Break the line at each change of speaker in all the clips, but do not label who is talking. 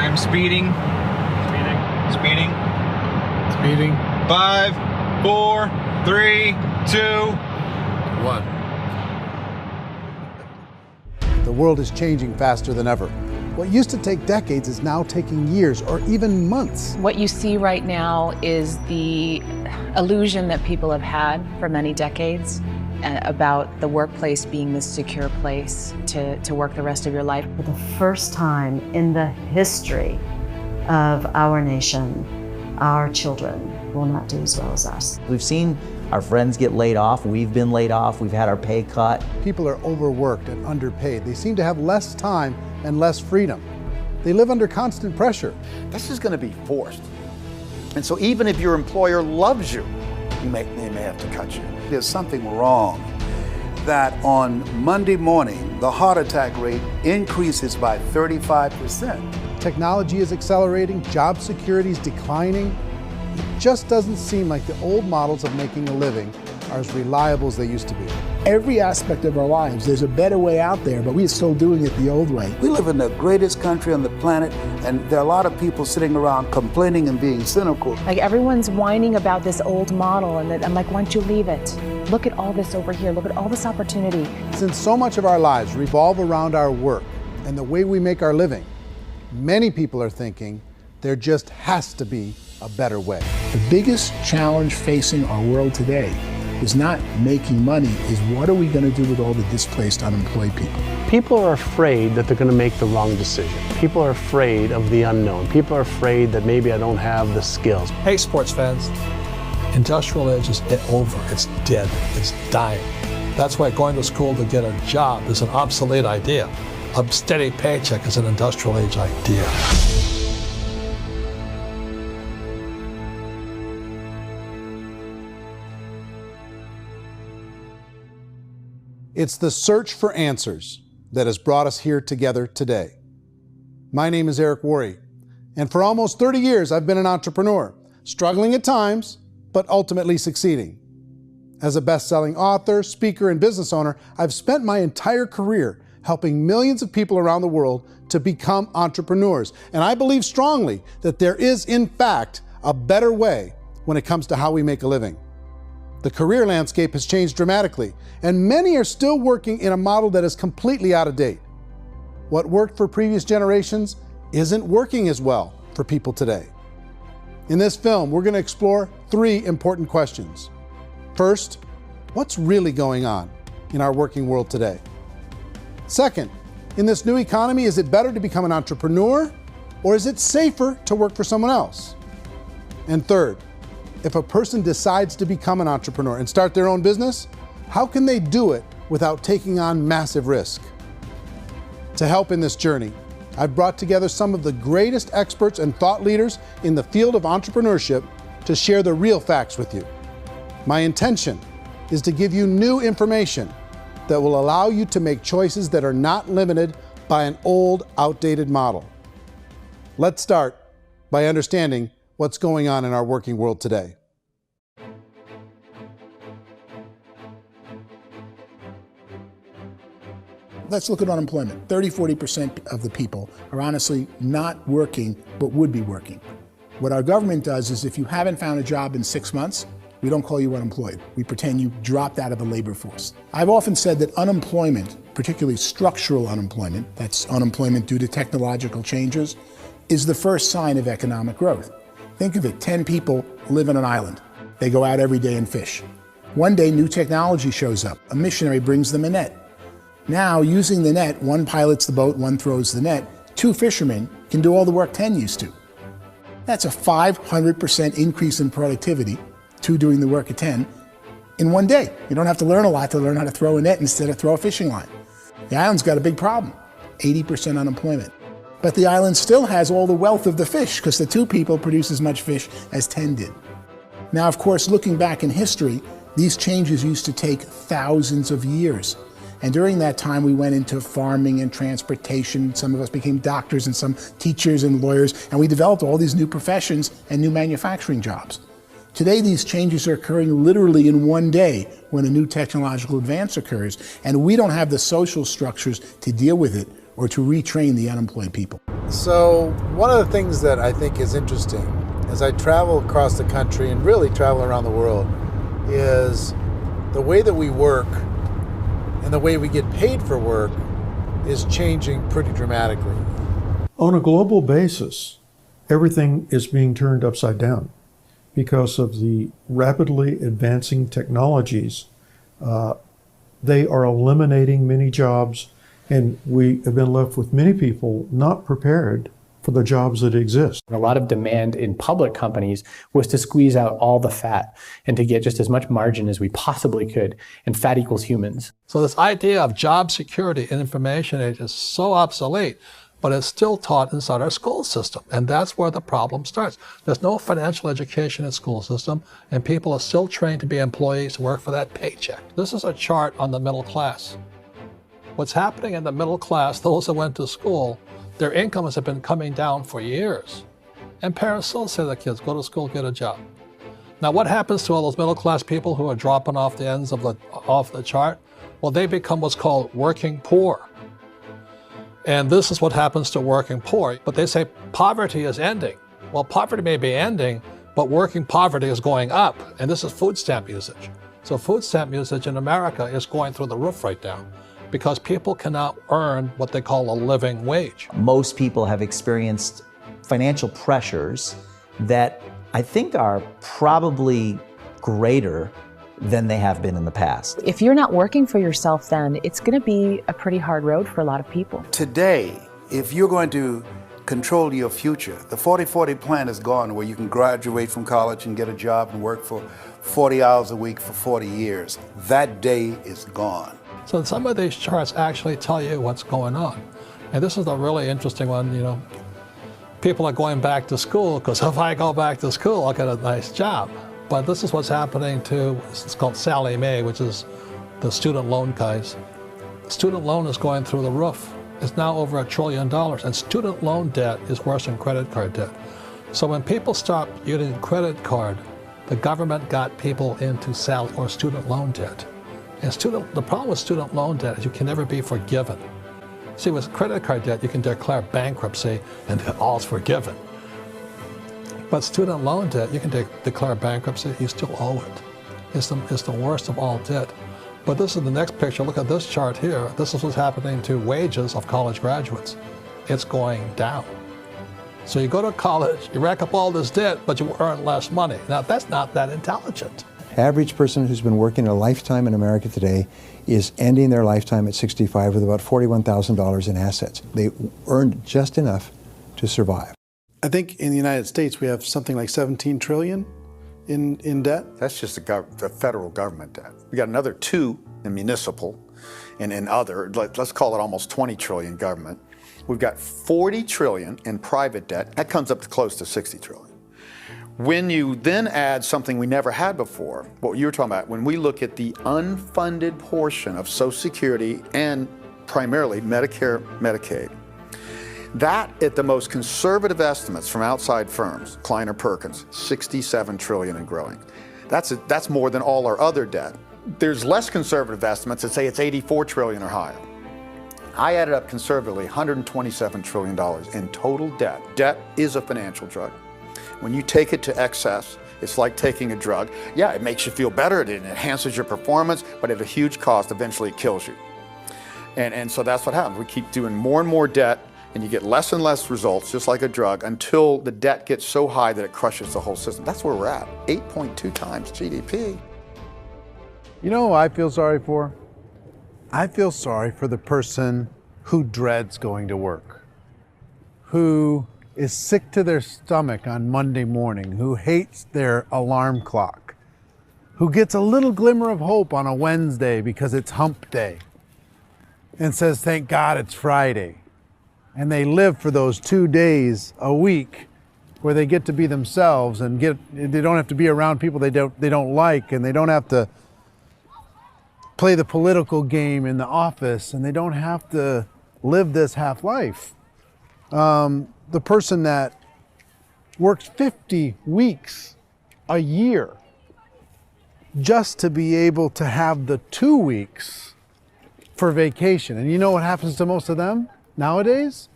I am speeding. Speeding.
Speeding.
5, 4, 3, 2,
1.
The world is changing faster than ever. What used to take decades is now taking years or even months.
What you see right now is the illusion that people have had for many decades about the workplace being this secure place to work the rest of your life.
For the first time in the history of our nation, our children will not do as well as us.
We've seen our friends get laid off, we've been laid off, we've had our pay cut.
People are overworked and underpaid. They seem to have less time and less freedom. They live under constant pressure.
This is going to be forced. And so even if your employer loves you, they may have to cut you.
There's something wrong that on Monday morning, the heart attack rate increases by 35%.
Technology is accelerating, job security is declining. It just doesn't seem like the old models of making a living are as reliable as they used to be.
Every aspect of our lives, there's a better way out there, but we're still doing it the old way.
We live in the greatest country on the planet, and there are a lot of people sitting around complaining and being cynical.
Like everyone's whining about this old model, and I'm like, why don't you leave it? Look at all this over here. Look at all this opportunity.
Since so much of our lives revolve around our work and the way we make our living, many people are thinking there just has to be a better way.
The biggest challenge facing our world today is not making money, is what are we going to do with all the displaced, unemployed people?
People are afraid that they're going to make the wrong decision. People are afraid of the unknown. People are afraid that maybe I don't have the skills.
Hey, sports fans. Industrial age is over. It's dead. It's dying. That's why going to school to get a job is an obsolete idea. A steady paycheck is an industrial age idea.
It's the search for answers that has brought us here together today. My name is Eric Worre, and for almost 30 years I've been an entrepreneur, struggling at times, but ultimately succeeding. As a best-selling author, speaker, and business owner, I've spent my entire career helping millions of people around the world to become entrepreneurs. And I believe strongly that there is, in fact, a better way when it comes to how we make a living. The career landscape has changed dramatically, and many are still working in a model that is completely out of date. What worked for previous generations isn't working as well for people today. In this film, we're going to explore 3 important questions. First, what's really going on in our working world today? Second, in this new economy, is it better to become an entrepreneur, or is it safer to work for someone else? And third, if a person decides to become an entrepreneur and start their own business, how can they do it without taking on massive risk? To help in this journey, I've brought together some of the greatest experts and thought leaders in the field of entrepreneurship to share the real facts with you. My intention is to give you new information that will allow you to make choices that are not limited by an old, outdated model. Let's start by understanding what's going on in our working world today.
Let's look at unemployment. 30–40% of the people are honestly not working, but would be working. What our government does is if you haven't found a job in 6 months, we don't call you unemployed. We pretend you dropped out of the labor force. I've often said that unemployment, particularly structural unemployment, that's unemployment due to technological changes, is the first sign of economic growth. Think of it, 10 people live on an island. They go out every day and fish. One day, new technology shows up. A missionary brings them a net. Now, using the net, one pilots the boat, one throws the net. 2 fishermen can do all the work 10 used to. That's a 500% increase in productivity, 2 doing the work of 10, in one day. You don't have to learn a lot to learn how to throw a net instead of throw a fishing line. The island's got a big problem, 80% unemployment. But the island still has all the wealth of the fish because the 2 people produce as much fish as 10 did. Now, of course, looking back in history, these changes used to take thousands of years. And during that time, we went into farming and transportation. Some of us became doctors and some teachers and lawyers, and we developed all these new professions and new manufacturing jobs. Today, these changes are occurring literally in one day when a new technological advance occurs, and we don't have the social structures to deal with it or to retrain the unemployed people.
So one of the things that I think is interesting as I travel across the country and really travel around the world is the way that we work and the way we get paid for work is changing pretty dramatically.
On a global basis, everything is being turned upside down because of the rapidly advancing technologies. They are eliminating many jobs, and we have been left with many people not prepared for the jobs that exist.
A lot of demand in public companies was to squeeze out all the fat and to get just as much margin as we possibly could, and fat equals humans.
So this idea of job security in information age is so obsolete, but it's still taught inside our school system, and that's where the problem starts. There's no financial education in the school system, and people are still trained to be employees to work for that paycheck. This is a chart on the middle class. What's happening in the middle class, those that went to school, their incomes have been coming down for years. And parents still say to their kids, go to school, get a job. Now what happens to all those middle class people who are dropping off the ends of off the chart? Well, they become what's called working poor. And this is what happens to working poor. But they say poverty is ending. Well, poverty may be ending, but working poverty is going up. And this is food stamp usage. So food stamp usage in America is going through the roof right now because people cannot earn what they call a living wage.
Most people have experienced financial pressures that I think are probably greater than they have been in the past.
If you're not working for yourself, then it's going to be a pretty hard road for a lot of people.
Today, if you're going to control your future, the 40-40 plan is gone, where you can graduate from college and get a job and work for 40 hours a week for 40 years. That day is gone.
So some of these charts actually tell you what's going on. And this is a really interesting one, you know. People are going back to school because if I go back to school, I'll get a nice job. But this is what's happening to, it's called Sallie Mae, which is the student loan guys. Student loan is going through the roof. It's now over $1 trillion, and student loan debt is worse than credit card debt. So when people stopped using credit card, the government got people into student loan debt. And the problem with student loan debt is you can never be forgiven. See, with credit card debt, you can declare bankruptcy and all's forgiven. But student loan debt, you can declare bankruptcy, you still owe it. It's the worst of all debt. But this is the next picture. Look at this chart here. This is what's happening to wages of college graduates. It's going down. So you go to college, you rack up all this debt, but you earn less money. Now, that's not that intelligent.
Average person who's been working a lifetime in America today is ending their lifetime at 65 with about $41,000 in assets. They earned just enough to survive.
I think in the United States we have something like 17 trillion in debt.
That's just the federal government debt. We got another 2 in municipal and in other, let's call it almost 20 trillion government. We've got 40 trillion in private debt. That comes up to close to 60 trillion. When you then add something we never had before, what you were talking about, when we look at the unfunded portion of Social Security and primarily Medicare, Medicaid, that, at the most conservative estimates from outside firms, Kleiner Perkins, 67 trillion and growing. That's more than all our other debt. There's less conservative estimates that say it's 84 trillion or higher. I added up conservatively $127 trillion in total debt. Debt is a financial drug. When you take it to excess, it's like taking a drug. Yeah, it makes you feel better, it enhances your performance, but at a huge cost, eventually it kills you. And so that's what happens. We keep doing more and more debt, and you get less and less results, just like a drug, until the debt gets so high that it crushes the whole system. That's where we're at, 8.2 times GDP.
You know who I feel sorry for? I feel sorry for the person who dreads going to work, who is sick to their stomach on Monday morning, who hates their alarm clock, who gets a little glimmer of hope on a Wednesday because it's hump day and says, thank God it's Friday. And they live for those 2 days a week where they get to be themselves and they don't have to be around people they don't like, and they don't have to play the political game in the office, and they don't have to live this half life. The person that works 50 weeks a year just to be able to have the 2 weeks for vacation. And you know what happens to most of them nowadays?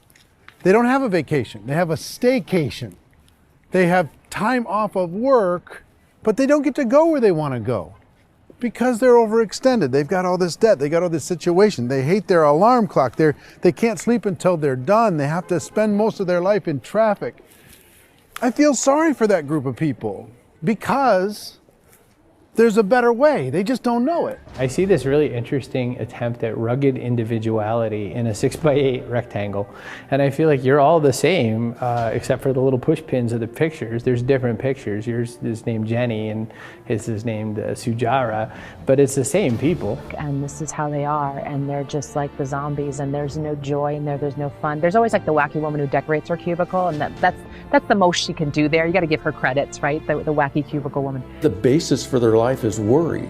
They don't have a vacation. They have a staycation. They have time off of work, but they don't get to go where they want to go because they're overextended. They've got all this debt. They got all this situation. They hate their alarm clock. They can't sleep until they're done. They have to spend most of their life in traffic. I feel sorry for that group of people because there's a better way. They just don't know it.
I see this really interesting attempt at rugged individuality in a 6x8 rectangle. And I feel like you're all the same, except for the little push pins of the pictures. There's different pictures. Yours is named Jenny and his is named Sujara, but it's the same people.
And this is how they are, and they're just like the zombies, and there's no joy in there, there's no fun. There's always like the wacky woman who decorates her cubicle, and that's the most she can do there. You got to give her credits, right? The wacky cubicle woman.
The basis for their life is worry.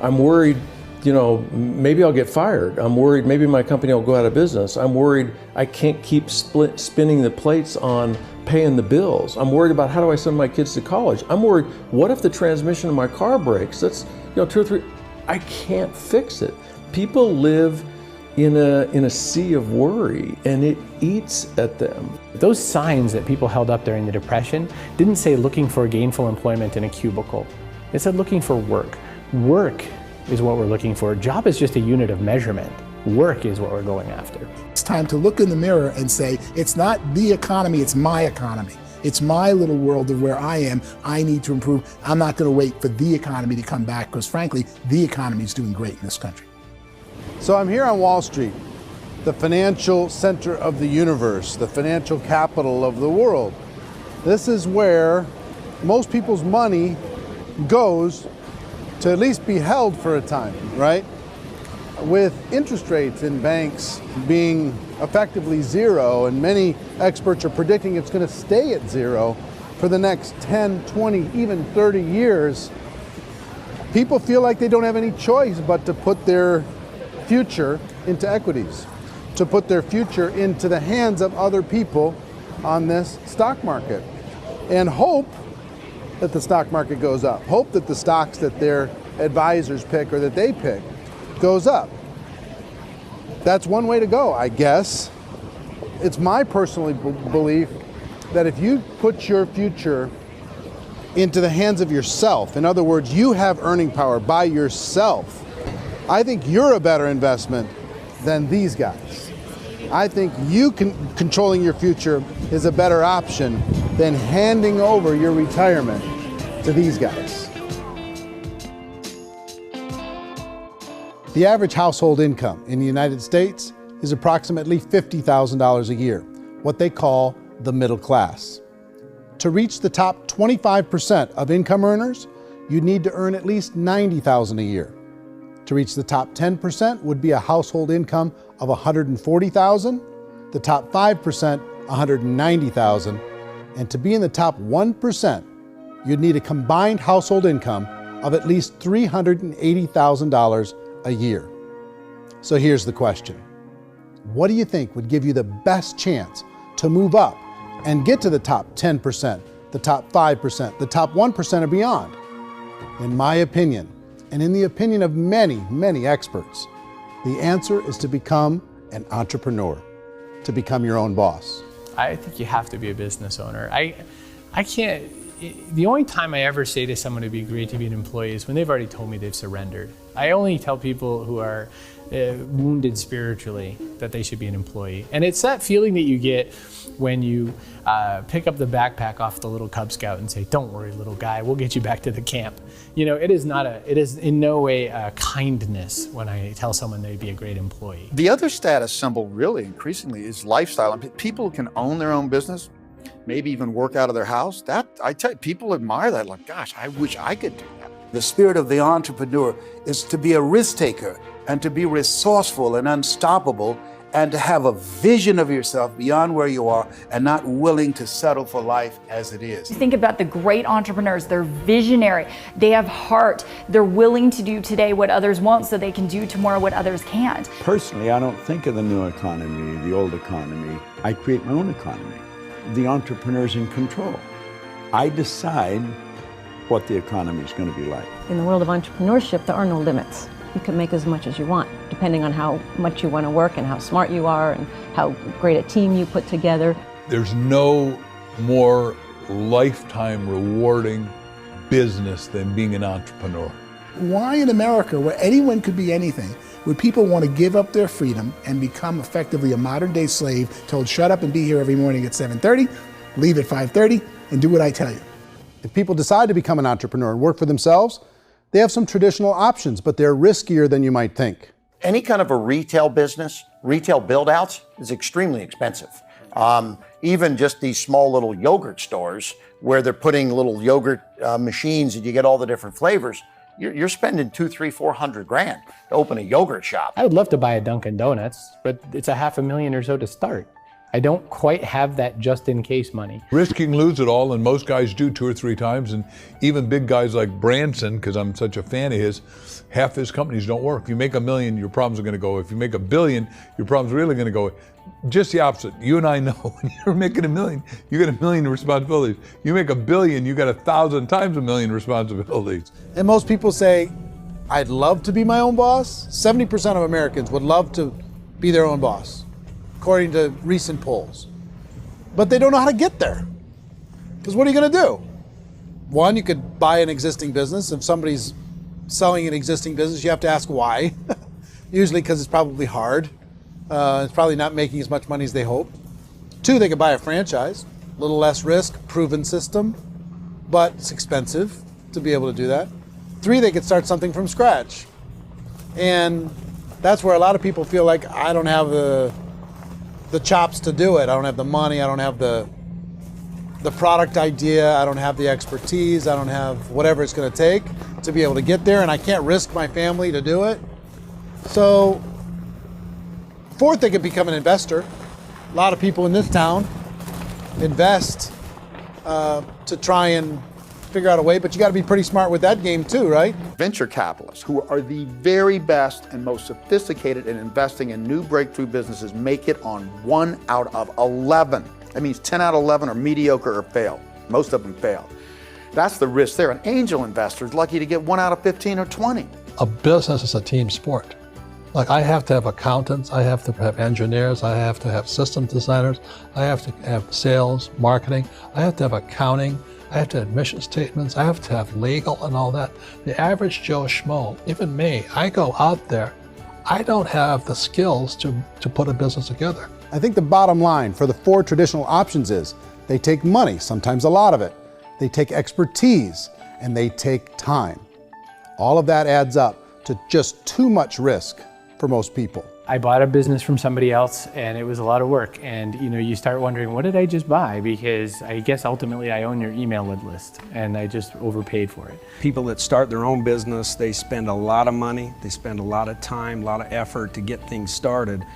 I'm worried, you know, maybe I'll get fired. I'm worried maybe my company will go out of business. I'm worried I can't keep spinning the plates on paying the bills. I'm worried about how do I send my kids to college. I'm worried, what if the transmission of my car breaks? That's, you know, 2 or 3, I can't fix it. People live in a sea of worry, and it eats at them.
Those signs that people held up during the Depression didn't say looking for gainful employment in a cubicle. It said looking for work. Work is what we're looking for. Job is just a unit of measurement. Work is what we're going after.
It's time to look in the mirror and say, it's not the economy, it's my economy. It's my little world of where I am. I need to improve. I'm not going to wait for the economy to come back because frankly, the economy is doing great in this country.
So I'm here on Wall Street, the financial center of the universe, the financial capital of the world. This is where most people's money goes to at least be held for a time, right? With interest rates in banks being effectively zero, and many experts are predicting it's going to stay at zero for the next 10, 20, even 30 years, people feel like they don't have any choice but to put their future into equities, to put their future into the hands of other people on this stock market, and hope that the stock market goes up, hope that the stocks that their advisors pick or that they pick goes up. That's one way to go, I guess. It's my personal belief that if you put your future into the hands of yourself, in other words, you have earning power by yourself, I think you're a better investment than these guys. I think you controlling your future is a better option than handing over your retirement to these guys. The average household income in the United States is approximately $50,000 a year, what they call the middle class. To reach the top 25% of income earners, you'd need to earn at least $90,000 a year. To reach the top 10% would be a household income of $140,000, the top 5%, $190,000, and to be in the top 1%, you'd need a combined household income of at least $380,000 a year. So here's the question. What do you think would give you the best chance to move up and get to the top 10%, the top 5%, the top 1% or beyond? In my opinion, and in the opinion of many, many experts, the answer is to become an entrepreneur, to become your own boss.
I think you have to be a business owner. I can't, the only time I ever say to someone it'd be great to be an employee is when they've already told me they've surrendered. I only tell people who are wounded spiritually that they should be an employee. And it's that feeling that you get when you pick up the backpack off the little Cub Scout and say, "Don't worry, little guy, we'll get you back to the camp." You know, it is in no way a kindness when I tell someone they'd be a great employee.
The other status symbol really increasingly is lifestyle. And people who can own their own business, maybe even work out of their house, that I tell you, people admire that. Like, gosh, I wish I could do that.
The spirit of the entrepreneur is to be a risk taker and to be resourceful and unstoppable and to have a vision of yourself beyond where you are and not willing to settle for life as it is.
Think about the great entrepreneurs. They're visionary. They have heart. They're willing to do today what others won't so they can do tomorrow what others can't.
Personally, I don't think of the new economy, the old economy. I create my own economy. The entrepreneur's in control. I decide what the economy is going to be like.
In the world of entrepreneurship, there are no limits. you can make as much as you want, depending on how much you want to work and how smart you are and how great a team you put together.
There's no more lifetime rewarding business than being an entrepreneur.
Why in America, where anyone could be anything, would people want to give up their freedom and become effectively a modern-day slave, told shut up and be here every morning at 7:30, leave at 5:30, and do what I tell you?
If people decide to become an entrepreneur and work for themselves, they have some traditional options, but they're riskier than you might think.
Any kind of a retail business, retail build-outs is extremely expensive. Even just these small little yogurt stores where they're putting little yogurt machines and you get all the different flavors, you're spending $200,000, $300,000, $400,000 to open a yogurt shop.
I would love to buy a Dunkin' Donuts, but it's $500,000 or so to start. I don't quite have that just in case money.
Risking lose it all, and most guys do 2 or 3 times, and even big guys like Branson, because I'm such a fan of his, half his companies don't work. If you make $1 million, your problems are going to go. If you make $1 billion, your problems are really going to go. Just the opposite. You and I know when you're making $1 million, you got $1 million responsibilities. You make $1 billion, you got 1,000 times $1 million responsibilities.
And most people say, I'd love to be my own boss. 70% of Americans would love to be their own boss, according to recent polls. But they don't know how to get there. Because what are you going to do? One, you could buy an existing business. If somebody's selling an existing business, you have to ask why. Usually because it's probably hard. It's probably not making as much money as they hope. 2, they could buy a franchise. A little less risk, proven system, but it's expensive to be able to do that. 3, they could start something from scratch. And that's where a lot of people feel like, I don't have the chops to do it. I don't have the money. I don't have the product idea. I don't have the expertise. I don't have whatever it's going to take to be able to get there, and I can't risk my family to do it. So, 4th, they could become an investor. A lot of people in this town invest to try and figure out a way, but you got to be pretty smart with that game too, right?
Venture capitalists, who are the very best and most sophisticated in investing in new breakthrough businesses, make it on 1 out of 11. That means 10 out of 11 are mediocre or fail. Most of them fail. That's the risk there. An angel investor is lucky to get 1 out of 15 or 20.
A business is a team sport. Like, I have to have accountants, I have to have engineers, I have to have system designers, I have to have sales, marketing, I have to have accounting, I have to have mission statements, I have to have legal and all that. The average Joe Schmo, even me, I go out there, I don't have the skills to put a business together.
I think the bottom line for the 4 traditional options is they take money, sometimes a lot of it. They take expertise, and they take time. All of that adds up to just too much risk for most people.
I bought a business from somebody else and it was a lot of work. And you start wondering, what did I just buy? Because I guess ultimately I own your email list and I just overpaid for it.
People that start their own business, they spend a lot of money, they spend a lot of time, a lot of effort to get things started.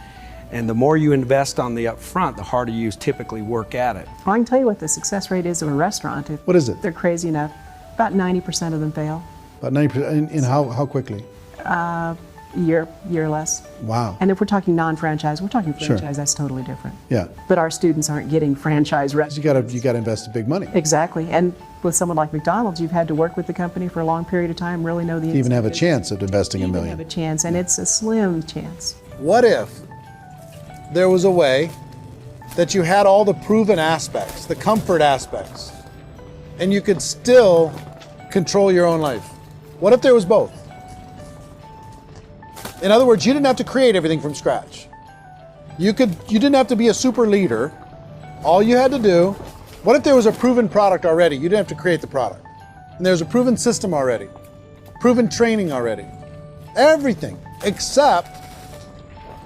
And the more you invest on the upfront, the harder you typically work at it.
Well, I can tell you what the success rate is of a restaurant.
What is it?
They're crazy enough. About 90% of them fail.
About 90%, in how quickly?
Year or less.
Wow.
And if we're talking non-franchise, we're talking franchise,
Sure.
That's totally different.
Yeah.
But our students aren't getting franchise restaurants.
You gotta invest big money.
Exactly. And with someone like McDonald's, you've had to work with the company for a long period of time, really know the
To even have a
business.
chance of investing $1 million.
Have a chance, and it's a slim chance.
What if there was a way that you had all the proven aspects, the comfort aspects, and you could still control your own life? What if there was both? In other words, you didn't have to create everything from scratch. You didn't have to be a super leader. All you had to do, what if there was a proven product already? You didn't have to create the product. And there's a proven system already, proven training already. Everything except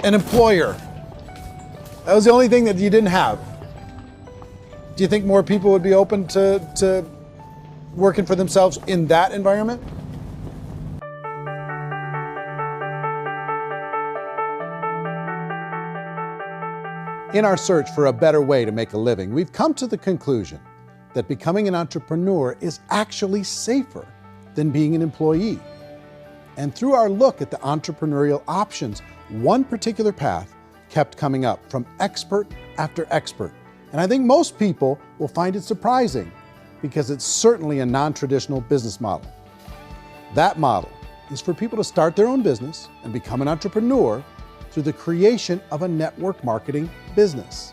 an employer. That was the only thing that you didn't have. Do you think more people would be open to working for themselves in that environment? In our search for a better way to make a living, we've come to the conclusion that becoming an entrepreneur is actually safer than being an employee. And through our look at the entrepreneurial options, one particular path kept coming up from expert after expert. And I think most people will find it surprising because it's certainly a non-traditional business model. That model is for people to start their own business and become an entrepreneur through the creation of a network marketing business.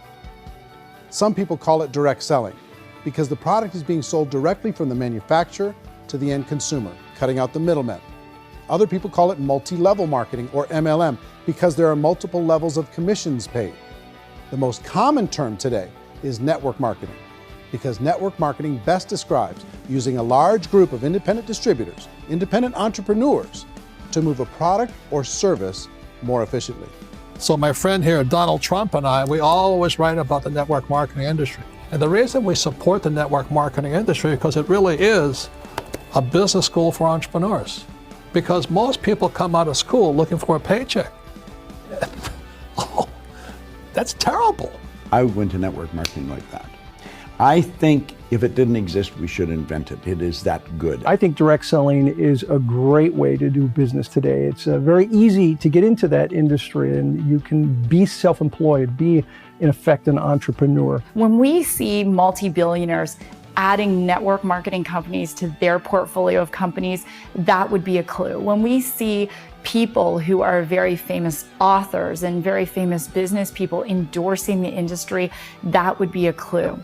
Some people call it direct selling because the product is being sold directly from the manufacturer to the end consumer, cutting out the middlemen. Other people call it multi-level marketing, or MLM, because there are multiple levels of commissions paid. The most common term today is network marketing, because network marketing best describes using a large group of independent distributors, independent entrepreneurs, to move a product or service more efficiently.
So my friend here, Donald Trump, and I, we always write about the network marketing industry. And the reason we support the network marketing industry is because it really is a business school for entrepreneurs. Because most people come out of school looking for a paycheck. Oh, that's terrible.
I went to network marketing like that. I think if it didn't exist, we should invent it. It is that good.
I think direct selling is a great way to do business today. It's very easy to get into that industry, and you can be self-employed, be in effect an entrepreneur.
When we see multi-billionaires adding network marketing companies to their portfolio of companies, that would be a clue. When we see people who are very famous authors and very famous business people endorsing the industry, that would be a clue.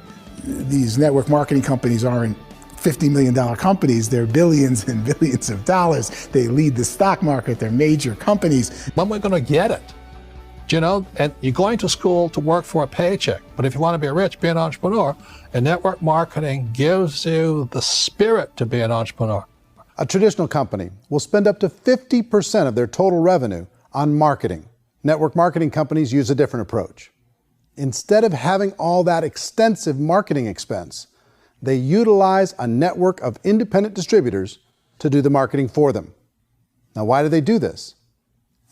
These network marketing companies aren't $50 million companies, they're billions and billions of dollars. They lead the stock market, they're major companies.
When we're going to get it? You know, and you're going to school to work for a paycheck, but if you want to be rich, be an entrepreneur, and network marketing gives you the spirit to be an entrepreneur.
A traditional company will spend up to 50% of their total revenue on marketing. Network marketing companies use a different approach. Instead of having all that extensive marketing expense, they utilize a network of independent distributors to do the marketing for them. Now, why do they do this?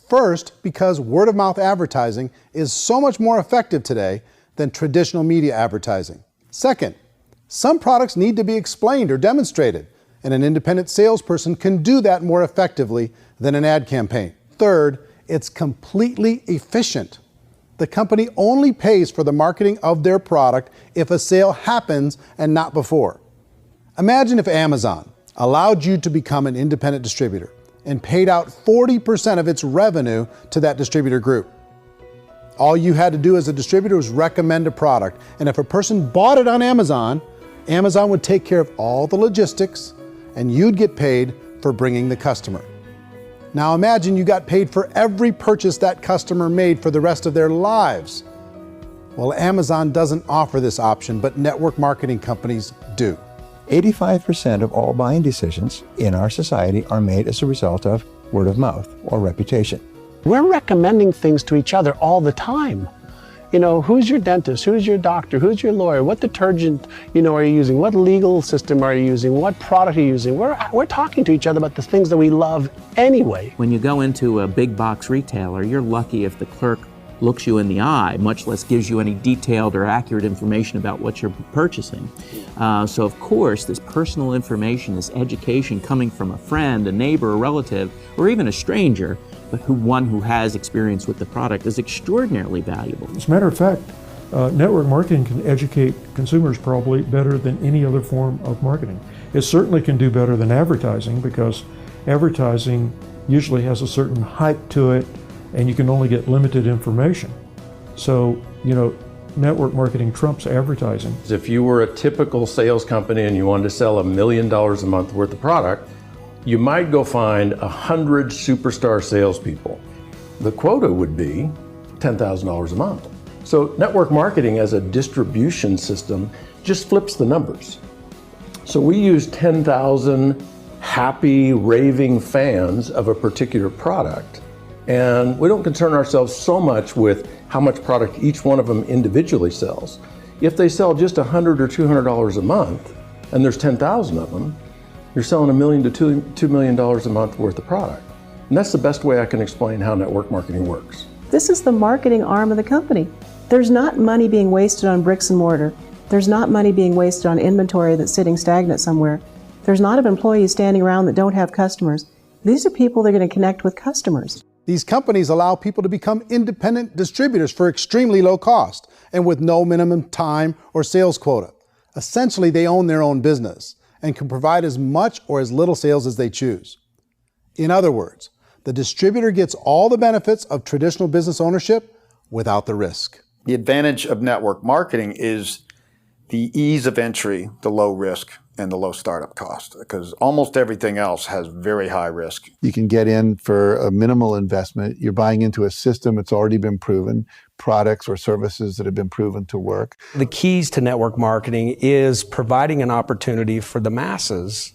First, because word-of-mouth advertising is so much more effective today than traditional media advertising. Second, some products need to be explained or demonstrated, and an independent salesperson can do that more effectively than an ad campaign. Third, it's completely efficient. The company only pays for the marketing of their product if a sale happens and not before. Imagine if Amazon allowed you to become an independent distributor and paid out 40% of its revenue to that distributor group. All you had to do as a distributor was recommend a product, and if a person bought it on Amazon, Amazon would take care of all the logistics, and you'd get paid for bringing the customer. Now imagine you got paid for every purchase that customer made for the rest of their lives. Well, Amazon doesn't offer this option, but network marketing companies do.
85% of all buying decisions in our society are made as a result of word of mouth or reputation.
We're recommending things to each other all the time. You know, who's your dentist? Who's your doctor? Who's your lawyer? What detergent, are you using? What legal system are you using? What product are you using? We're talking to each other about the things that we love anyway.
When you go into a big box retailer, you're lucky if the clerk looks you in the eye, much less gives you any detailed or accurate information about what you're purchasing. So of course, this personal information, this education coming from a friend, a neighbor, a relative, or even a stranger, but one who has experience with the product is extraordinarily valuable.
As a matter of fact, network marketing can educate consumers probably better than any other form of marketing. It certainly can do better than advertising, because advertising usually has a certain hype to it, and you can only get limited information. So, network marketing trumps advertising.
If you were a typical sales company and you wanted to sell $1 million a month worth of product, you might go find 100 superstar salespeople. The quota would be $10,000 a month. So network marketing as a distribution system just flips the numbers. So we use 10,000 happy, raving fans of a particular product. And we don't concern ourselves so much with how much product each one of them individually sells. If they sell just $100 or $200 a month, and there's 10,000 of them, you're selling $1 million to $2 million a month worth of product. And that's the best way I can explain how network marketing works.
This is the marketing arm of the company. There's not money being wasted on bricks and mortar. There's not money being wasted on inventory that's sitting stagnant somewhere. There's not employees standing around that don't have customers. These are people that are going to connect with customers.
These companies allow people to become independent distributors for extremely low cost and with no minimum time or sales quota. Essentially, they own their own business and can provide as much or as little sales as they choose. In other words, the distributor gets all the benefits of traditional business ownership without the risk.
The advantage of network marketing is the ease of entry, the low risk, and the low startup cost, because almost everything else has very high risk.
You can get in for a minimal investment. You're buying into a system that's already been proven, products or services that have been proven to work.
The keys to network marketing is providing an opportunity for the masses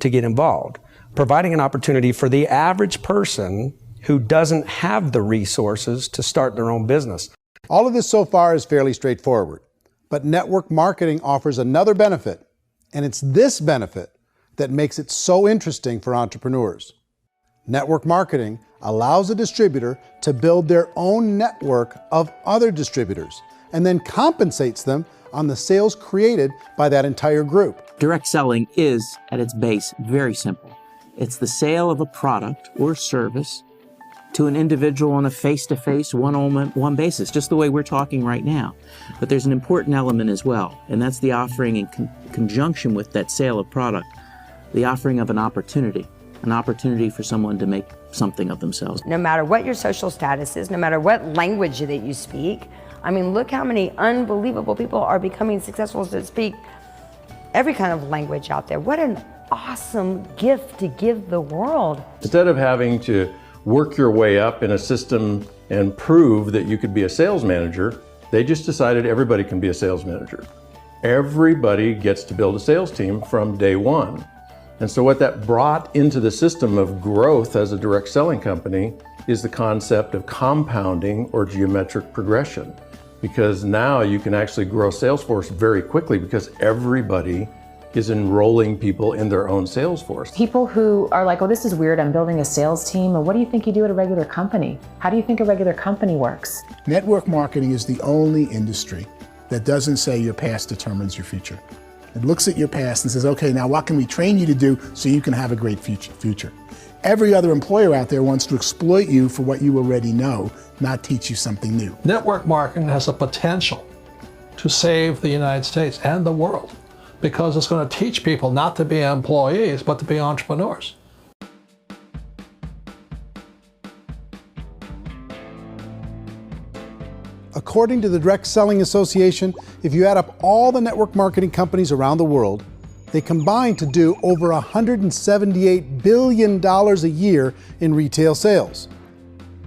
to get involved, providing an opportunity for the average person who doesn't have the resources to start their own business.
All of this so far is fairly straightforward, but network marketing offers another benefit, and it's this benefit that makes it so interesting for entrepreneurs. Network marketing allows a distributor to build their own network of other distributors and then compensates them on the sales created by that entire group.
Direct selling is, at its base, very simple. It's the sale of a product or service to an individual on a face-to-face, one-on-one basis, just the way we're talking right now. But there's an important element as well, and that's the offering in conjunction with that sale of product, the offering of an opportunity for someone to make something of themselves.
No matter what your social status is, no matter what language that you speak, I mean, look how many unbelievable people are becoming successful to speak every kind of language out there. What an awesome gift to give the world.
Instead of having to work your way up in a system and prove that you could be a sales manager, they just decided everybody can be a sales manager. Everybody gets to build a sales team from day one. And so what that brought into the system of growth as a direct selling company is the concept of compounding or geometric progression. Because now you can actually grow sales force very quickly because everybody is enrolling people in their own sales force.
People who are like, oh, this is weird, I'm building a sales team. Or what do you think you do at a regular company? How do you think a regular company works?
Network marketing is the only industry that doesn't say your past determines your future. It looks at your past and says, okay, now what can we train you to do so you can have a great future? Every other employer out there wants to exploit you for what you already know, not teach you something new.
Network marketing has a potential to save the United States and the world, because it's going to teach people not to be employees, but to be entrepreneurs.
According to the Direct Selling Association, if you add up all the network marketing companies around the world, they combine to do over $178 billion a year in retail sales.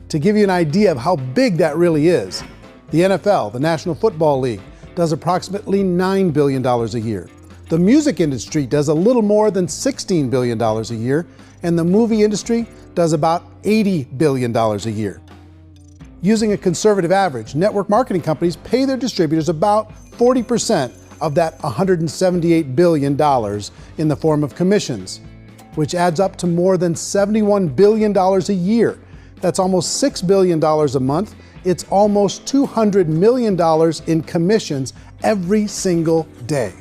To give you an idea of how big that really is, the NFL, the National Football League, does approximately $9 billion a year. The music industry does a little more than $16 billion a year, and the movie industry does about $80 billion a year. Using a conservative average, network marketing companies pay their distributors about 40% of that $178 billion in the form of commissions, which adds up to more than $71 billion a year. That's almost $6 billion a month. It's almost $200 million in commissions every single day.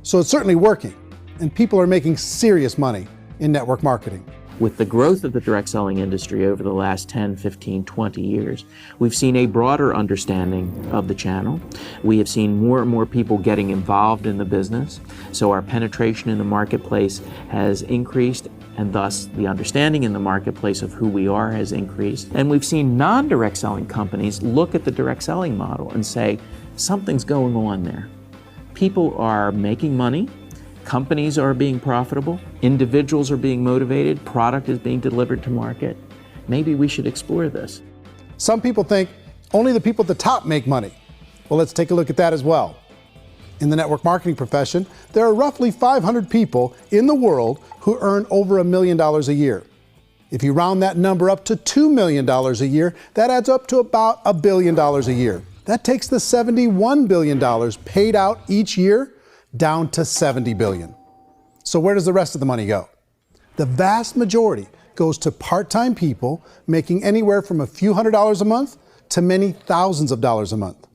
So it's certainly working, and people are making serious money in network marketing.
With the growth of the direct selling industry over the last 10, 15, 20 years, we've seen a broader understanding of the channel. We have seen more and more people getting involved in the business, so our penetration in the marketplace has increased, and thus the understanding in the marketplace of who we are has increased. And we've seen non-direct selling companies look at the direct selling model and say, something's going on there. People are making money, companies are being profitable, individuals are being motivated, product is being delivered to market. Maybe we should explore this.
Some people think only the people at the top make money. Well, let's take a look at that as well. In the network marketing profession, there are roughly 500 people in the world who earn over $1 million a year. If you round that number up to $2 million a year, that adds up to about $1 billion a year. That takes the $71 billion paid out each year down to $70 billion. So where does the rest of the money go? The vast majority goes to part-time people making anywhere from a few $100s a month to many thousands of dollars a month.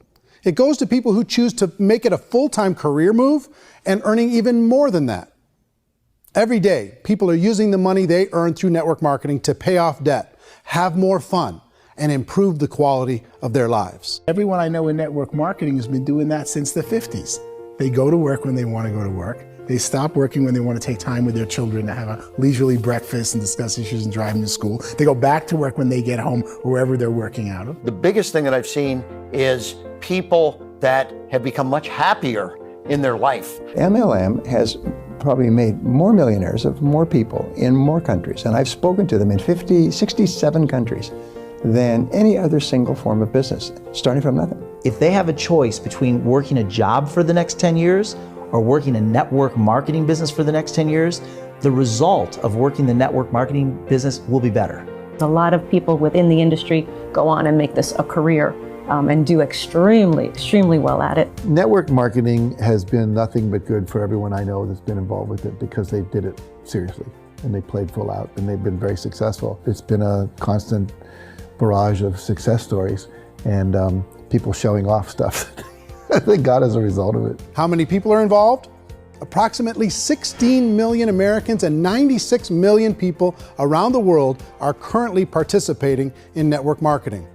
It goes to people who choose to make it a full-time career move and earning even more than that. Every day, people are using the money they earn through network marketing to pay off debt, have more fun, and improve the quality of their lives.
Everyone I know in network marketing has been doing that since the 50s. They go to work when they want to go to work. They stop working when they want to take time with their children to have a leisurely breakfast and discuss issues and drive them to school. They go back to work when they get home, wherever they're working out of.
The biggest thing that I've seen is people that have become much happier in their life.
MLM has probably made more millionaires of more people in more countries, and I've spoken to them in 67 countries, than any other single form of business, starting from nothing.
If they have a choice between working a job for the next 10 years or working a network marketing business for the next 10 years, the result of working the network marketing business will be better.
A lot of people within the industry go on and make this a career and do extremely well at it.
Network marketing has been nothing but good for everyone I know that's been involved with it because they did it seriously and they played full out and they've been very successful. It's been a constant barrage of success stories and people showing off stuff that they got as a result of it.
How many people are involved? Approximately 16 million Americans and 96 million people around the world are currently participating in network marketing.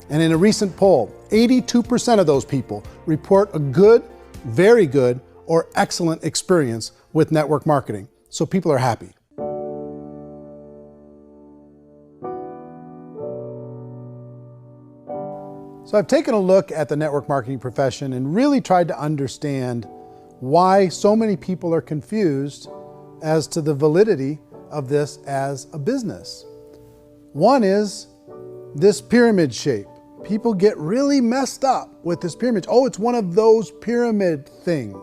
And in a recent poll, 82% of those people report a good, very good, or excellent experience with network marketing. So people are happy. So I've taken a look at the network marketing profession and really tried to understand why so many people are confused as to the validity of this as a business. One is this pyramid shape. People get really messed up with this pyramid. Oh, it's one of those pyramid things.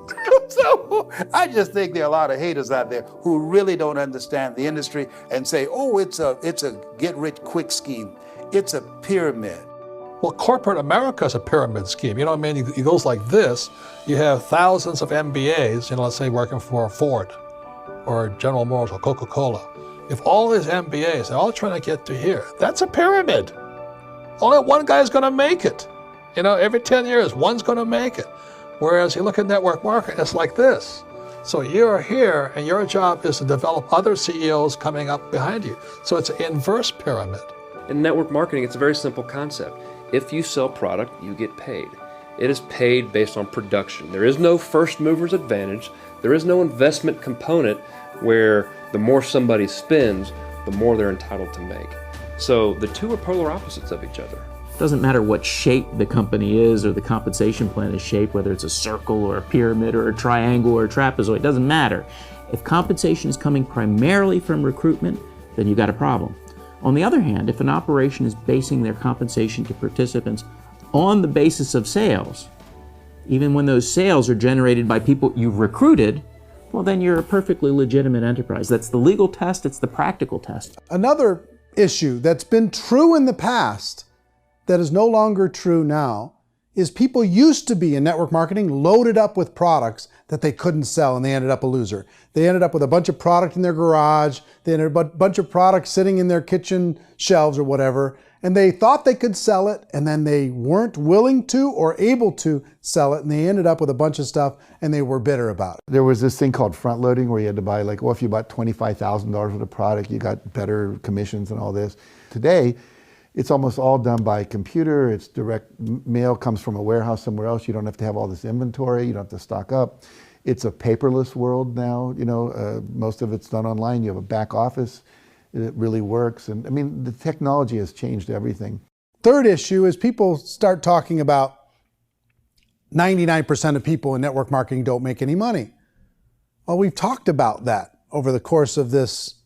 So I just think there are a lot of haters out there who really don't understand the industry and say, oh, it's a get-rich-quick scheme. It's a pyramid.
Well, corporate America is a pyramid scheme. You know what I mean? It goes like this. You have thousands of MBAs, let's say working for Ford or General Motors or Coca-Cola. If all these MBAs, they're all trying to get to here, that's a pyramid. Only one guy's going to make it. Every 10 years, one's going to make it. Whereas you look at network marketing, it's like this. So you're here, and your job is to develop other CEOs coming up behind you. So it's an inverse pyramid.
In network marketing, it's a very simple concept. If you sell product, you get paid. It is paid based on production. There is no first mover's advantage. There is no investment component where the more somebody spends, the more they're entitled to make. So the two are polar opposites of each other.
It doesn't matter what shape the company is or the compensation plan is shaped, whether it's a circle or a pyramid or a triangle or a trapezoid, it doesn't matter. If compensation is coming primarily from recruitment, then you've got a problem. On the other hand, if an operation is basing their compensation to participants on the basis of sales, even when those sales are generated by people you've recruited, well, then you're a perfectly legitimate enterprise. That's the legal test, it's the practical test.
Another issue that's been true in the past that is no longer true now is people used to be in network marketing loaded up with products that they couldn't sell and they ended up a loser. They ended up with a bunch of product in their garage, they ended up with a bunch of products sitting in their kitchen shelves or whatever, and they thought they could sell it and then they weren't willing to or able to sell it and they ended up with a bunch of stuff and they were bitter about it.
There was this thing called front loading where you had to buy if you bought $25,000 worth of product, you got better commissions and all this. Today, it's almost all done by computer. It's direct mail comes from a warehouse somewhere else. You don't have to have all this inventory. You don't have to stock up. It's a paperless world now. Most of it's done online. You have a back office. It really works. And I mean, the technology has changed everything.
Third issue is people start talking about 99% of people in network marketing don't make any money. Well, we've talked about that over the course of this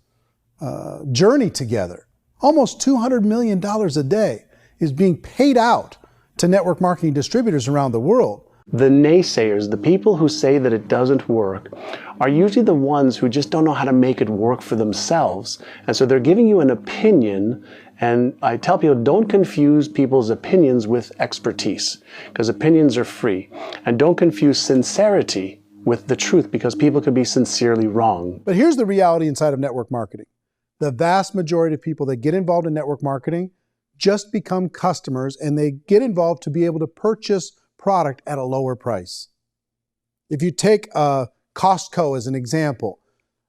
journey together. Almost $200 million a day is being paid out to network marketing distributors around the world.
The naysayers, the people who say that it doesn't work, are usually the ones who just don't know how to make it work for themselves. And so they're giving you an opinion, and I tell people, don't confuse people's opinions with expertise, because opinions are free. And don't confuse sincerity with the truth, because people can be sincerely wrong.
But here's the reality inside of network marketing. The vast majority of people that get involved in network marketing just become customers, and they get involved to be able to purchase product at a lower price. If you take Costco as an example,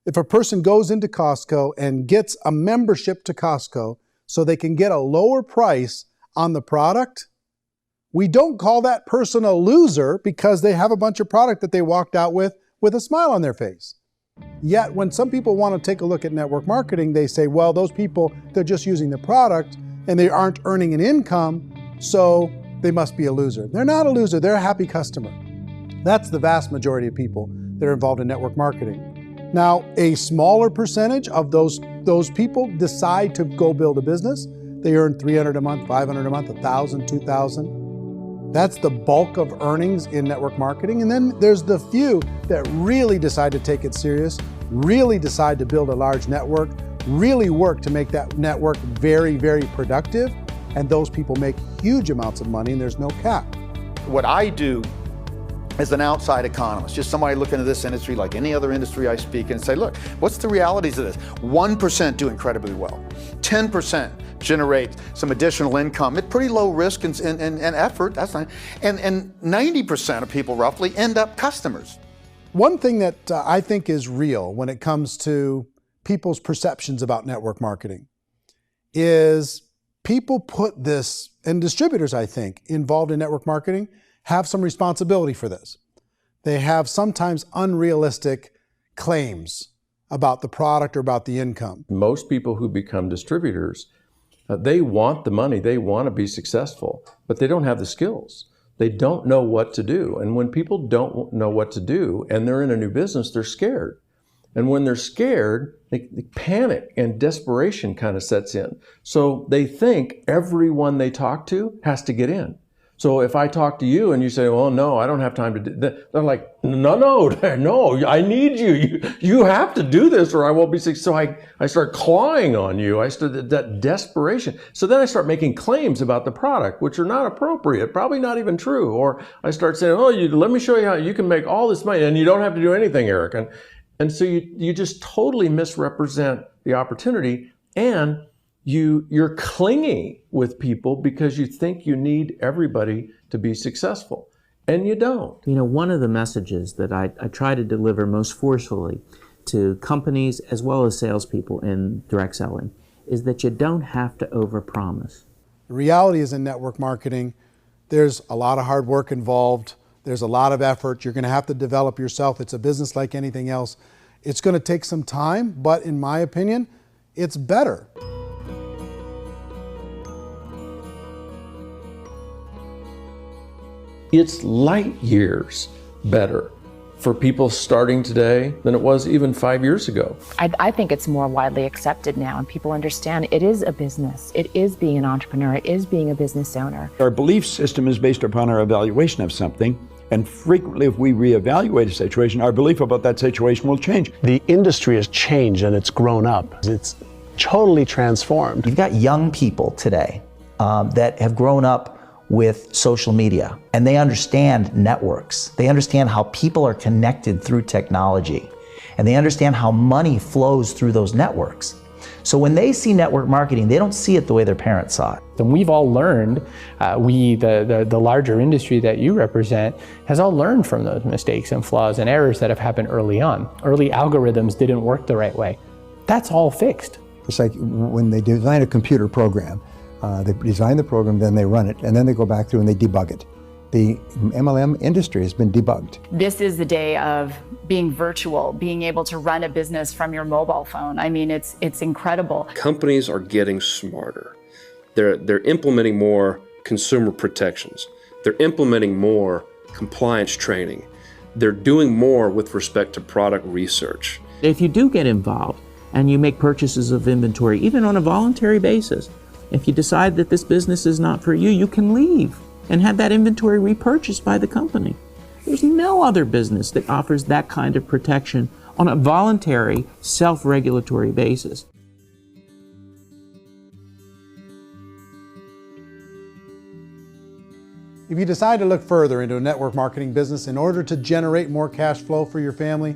if a person goes into Costco and gets a membership to Costco so they can get a lower price on the product, we don't call that person a loser because they have a bunch of product that they walked out with with a smile on their face. Yet when some people want to take a look at network marketing, they say, well, those people, they're just using the product and they aren't earning an income, so they must be a loser. They're not a loser, they're a happy customer. That's the vast majority of people that are involved in network marketing. Now, a smaller percentage of those people decide to go build a business. They earn $300 a month, $500 a month, $1,000, $2,000. That's the bulk of earnings in network marketing. And then there's the few that really decide to take it serious, really decide to build a large network, really work to make that network very, very productive. And those people make huge amounts of money and there's no cap.
What I do as an outside economist, just somebody looking at this industry like any other industry I speak and say, look, what's the realities of this? 1% do incredibly well. 10% generate some additional income at pretty low risk and effort, that's not, and 90% of people roughly end up customers.
One thing that I think is real when it comes to people's perceptions about network marketing is people put this, and distributors, I think, involved in network marketing have some responsibility for this. They have sometimes unrealistic claims about the product or about the income.
Most people who become distributors, they want the money, they want to be successful, but they don't have the skills. They don't know what to do. And when people don't know what to do and they're in a new business, they're scared. And when they're scared, they panic and desperation kind of sets in. So they think everyone they talk to has to get in. So if I talk to you and you say, well, no, I don't have time to do that, they're like, no, I need you. You have to do this or I won't be successful. So I start clawing on you. I start that desperation. So then I start making claims about the product, which are not appropriate, probably not even true. Or I start saying, oh, let me show you how you can make all this money and you don't have to do anything, Eric. And so you just totally misrepresent the opportunity, and you're clingy with people because you think you need everybody to be successful, and you don't.
You know, one of the messages that I try to deliver most forcefully to companies as well as salespeople in direct selling is that you don't have to overpromise.
The reality is in network marketing, there's a lot of hard work involved. There's a lot of effort. You're going to have to develop yourself. It's a business like anything else. It's going to take some time, but in my opinion, it's better.
It's light years better for people starting today than it was even 5 years ago.
I think it's more widely accepted now, and people understand it is a business. It is being an entrepreneur. It is being a business owner.
Our belief system is based upon our evaluation of something. And frequently, if we reevaluate a situation, our belief about that situation will change.
The industry has changed and it's grown up. It's totally transformed.
You've got young people today that have grown up with social media, and they understand networks. They understand how people are connected through technology, and they understand how money flows through those networks. So when they see network marketing, they don't see it the way their parents saw it.
And we've all learned, the larger industry that you represent, has all learned from those mistakes and flaws and errors that have happened early on. Early algorithms didn't work the right way. That's all fixed.
It's like when they design a computer program, they design the program, then they run it, and then they go back through and they debug it. The MLM industry has been debugged.
This is the day of being virtual, being able to run a business from your mobile phone. I mean, it's incredible.
Companies are getting smarter. They're implementing more consumer protections. They're implementing more compliance training. They're doing more with respect to product research.
If you do get involved and you make purchases of inventory, even on a voluntary basis, if you decide that this business is not for you, you can leave and have that inventory repurchased by the company. There's no other business that offers that kind of protection on a voluntary, self-regulatory basis.
If you decide to look further into a network marketing business in order to generate more cash flow for your family,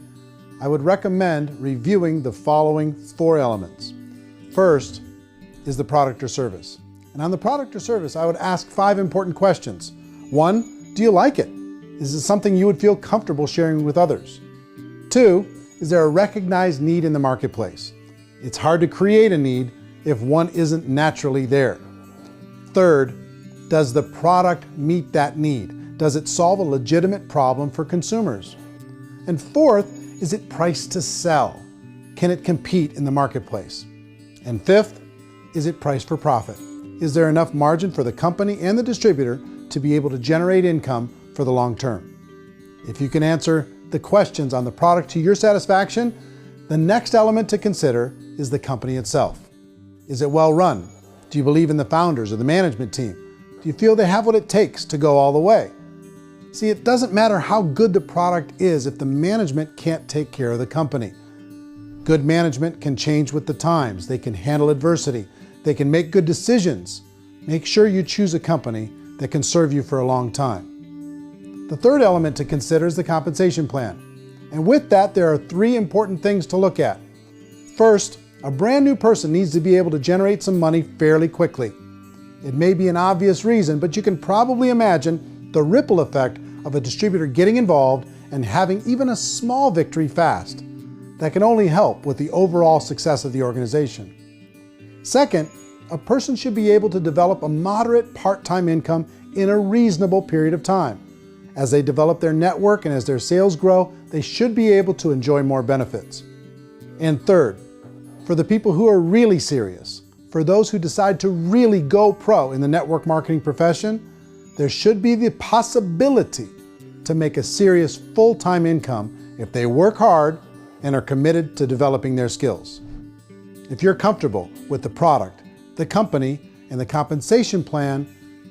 I would recommend reviewing the following 4 elements. First is the product or service. And on the product or service, I would ask 5 important questions. 1, do you like it? Is it something you would feel comfortable sharing with others? 2, is there a recognized need in the marketplace? It's hard to create a need if one isn't naturally there. 3rd, does the product meet that need? Does it solve a legitimate problem for consumers? And fourth, is it priced to sell? Can it compete in the marketplace? And fifth, is it priced for profit? Is there enough margin for the company and the distributor to be able to generate income for the long term? If you can answer the questions on the product to your satisfaction, the next element to consider is the company itself. Is it well run? Do you believe in the founders or the management team? Do you feel they have what it takes to go all the way? See, it doesn't matter how good the product is if the management can't take care of the company. Good management can change with the times. They can handle adversity. They can make good decisions. Make sure you choose a company that can serve you for a long time. The third element to consider is the compensation plan. And with that, there are three important things to look at. First, a brand new person needs to be able to generate some money fairly quickly. It may be an obvious reason, but you can probably imagine the ripple effect of a distributor getting involved and having even a small victory fast. That can only help with the overall success of the organization. Second, a person should be able to develop a moderate part-time income in a reasonable period of time. As they develop their network and as their sales grow, they should be able to enjoy more benefits. And third, for the people who are really serious, for those who decide to really go pro in the network marketing profession, there should be the possibility to make a serious full-time income if they work hard and are committed to developing their skills. If you're comfortable with the product, the company, and the compensation plan,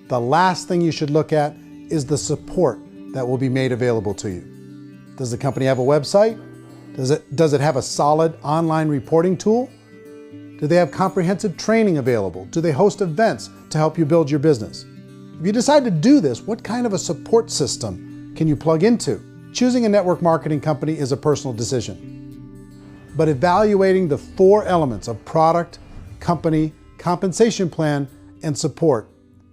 the last thing you should look at is the support that will be made available to you. Does the company have a website? Does it have a solid online reporting tool? Do they have comprehensive training available? Do they host events to help you build your business? If you decide to do this, what kind of a support system can you plug into? Choosing a network marketing company is a personal decision. But evaluating the four elements of product, company, compensation plan, and support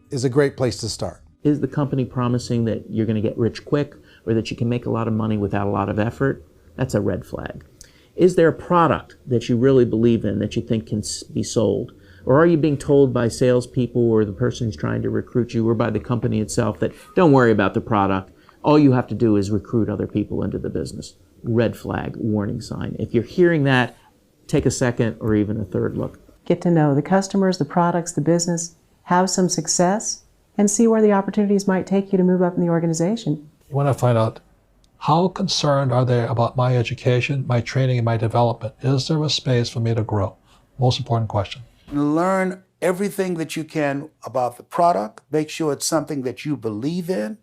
is a great place to start.
Is the company promising that you're going to get rich quick or that you can make a lot of money without a lot of effort? That's a red flag. Is there a product that you really believe in that you think can be sold? Or are you being told by salespeople or the person who's trying to recruit you or by the company itself that don't worry about the product, all you have to do is recruit other people into the business? Red flag, warning sign. If you're hearing that, take a second or even a third look.
Get to know the customers, the products, the business, have some success, and see where the opportunities might take you to move up in the organization.
You want to find out, how concerned are they about my education, my training, and my development? Is there a space for me to grow? Most important question.
Learn everything that you can about the product. Make sure it's something that you believe in,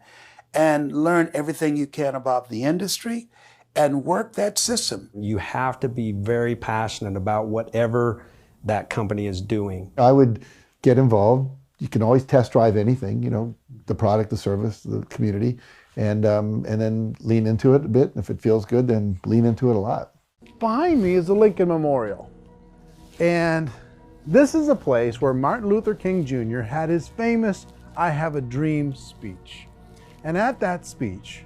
and learn everything you can about the industry and work that system.
You have to be very passionate about whatever that company is doing.
I would get involved. You can always test drive anything, the product, the service, the community, and then lean into it a bit. If it feels good, then lean into it a lot.
Behind me is the Lincoln Memorial. And this is a place where Martin Luther King Jr. had his famous "I Have a Dream" speech. And at that speech,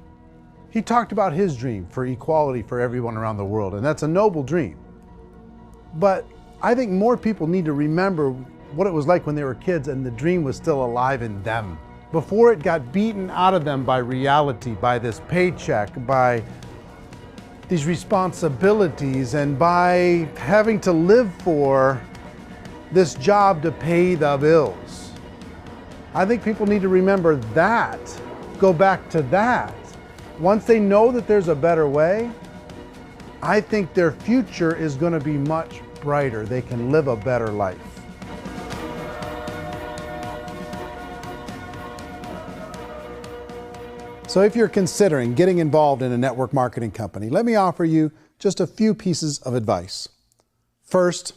he talked about his dream for equality for everyone around the world, and that's a noble dream. But I think more people need to remember what it was like when they were kids and the dream was still alive in them. Before it got beaten out of them by reality, by this paycheck, by these responsibilities, and by having to live for this job to pay the bills. I think people need to remember that, go back to that. Once they know that there's a better way, I think their future is going to be much brighter. They can live a better life. So if you're considering getting involved in a network marketing company, let me offer you just a few pieces of advice. First,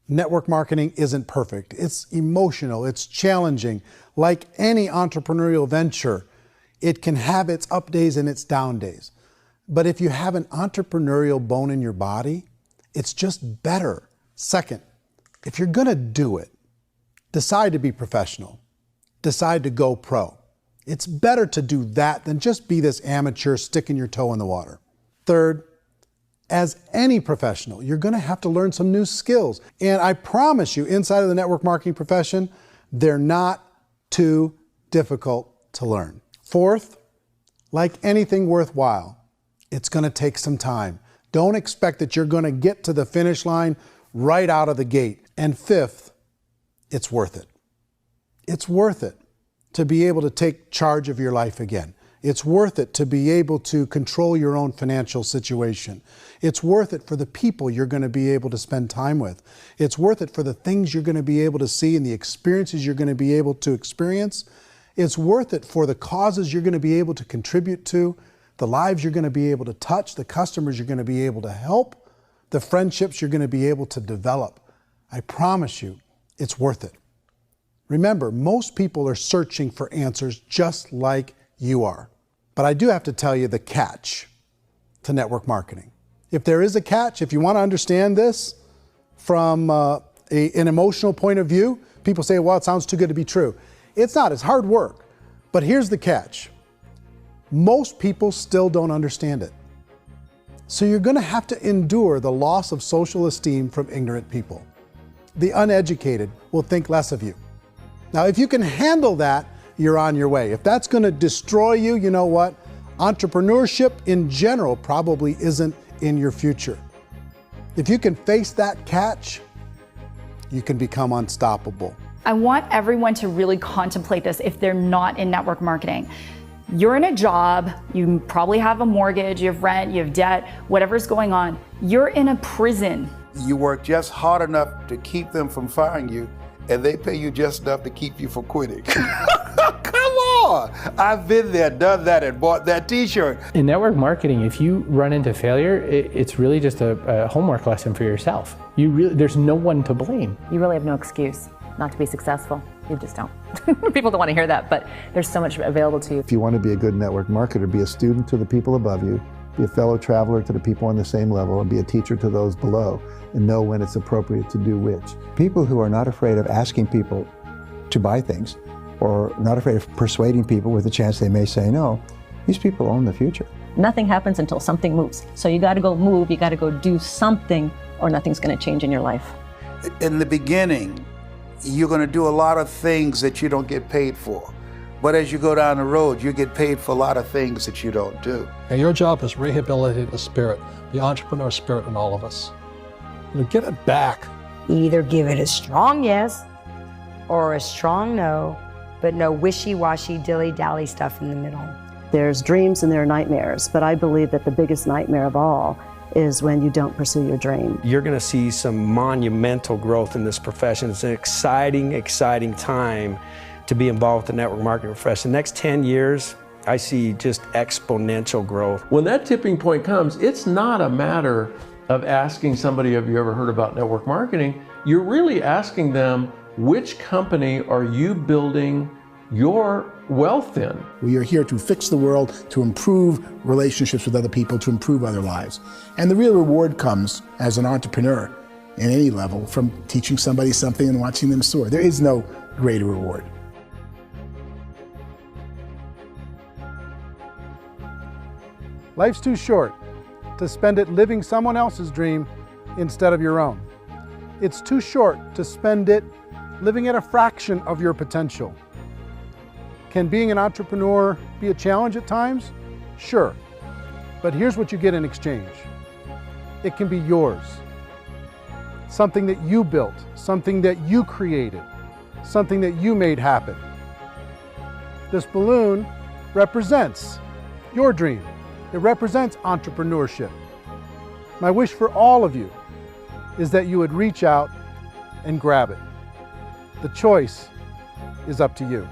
network marketing isn't perfect. It's emotional, it's challenging. Like any entrepreneurial venture, it can have its up days and its down days. But if you have an entrepreneurial bone in your body, it's just better. Second, if you're gonna do it, decide to be professional. Decide to go pro. It's better to do that than just be this amateur sticking your toe in the water. Third, as any professional, you're gonna have to learn some new skills. And I promise you, inside of the network marketing profession, they're not too difficult to learn. Fourth, like anything worthwhile, It's going to take some time. Don't expect that you're going to get to the finish line right out of the gate. And fifth, it's worth it. It's worth it to be able to take charge of your life again. It's worth it to be able to control your own financial situation. It's worth it for the people you're going to be able to spend time with. It's worth it for the things you're going to be able to see and the experiences you're going to be able to experience. It's worth it for the causes you're going to be able to contribute to, the lives you're going to be able to touch, the customers you're going to be able to help, the friendships you're going to be able to develop. I promise you, it's worth it. Remember, most people are searching for answers just like you are. But I do have to tell you the catch to network marketing. If there is a catch, if you want to understand this from an emotional point of view, people say, well, it sounds too good to be true. It's not, it's hard work. But here's the catch. Most people still don't understand it. So you're going to have to endure the loss of social esteem from ignorant people. The uneducated will think less of you. Now, if you can handle that, you're on your way. If that's going to destroy you, you know what? Entrepreneurship in general probably isn't in your future. If you can face that catch, you can become unstoppable.
I want everyone to really contemplate this if they're not in network marketing. You're in a job, you probably have a mortgage, you have rent, you have debt, whatever's going on. You're in a prison.
You work just hard enough to keep them from firing you, and they pay you just enough to keep you from quitting. Come on! I've been there, done that, and bought that t-shirt.
In network marketing, if you run into failure, it's really just a homework lesson for yourself. There's no one to blame.
You really have no excuse not to be successful. You just don't. People don't want to hear that, but there's so much available to you.
If you want to be a good network marketer, be a student to the people above you, be a fellow traveler to the people on the same level, and be a teacher to those below, and know when it's appropriate to do which.
People who are not afraid of asking people to buy things, or not afraid of persuading people with the chance they may say no, these people own the future.
Nothing happens until something moves. So you got to go move, you got to go do something, or nothing's going to change in your life.
In the beginning, you're going to do a lot of things that you don't get paid for. But as you go down the road, you get paid for a lot of things that you don't do.
And your job is rehabilitate the spirit, the entrepreneur spirit in all of us. Get it back.
Either give it a strong yes or a strong no, but no wishy-washy, dilly-dally stuff in the middle.
There's dreams and there are nightmares, but I believe that the biggest nightmare of all is when you don't pursue your dream.
You're going to see some monumental growth in this profession. It's an exciting, exciting time to be involved with the network marketing profession. The next 10 years, I see just exponential growth.
When that tipping point comes, it's not a matter of asking somebody, have you ever heard about network marketing? You're really asking them, which company are you building your wealth in?
We are here to fix the world, to improve relationships with other people, to improve other lives. And the real reward comes as an entrepreneur in any level from teaching somebody something and watching them soar. There is no greater reward.
Life's too short to spend it living someone else's dream instead of your own. It's too short to spend it living at a fraction of your potential. Can being an entrepreneur be a challenge at times? Sure. But here's what you get in exchange. It can be yours. Something that you built, something that you created, something that you made happen. This balloon represents your dream. It represents entrepreneurship. My wish for all of you is that you would reach out and grab it. The choice is up to you.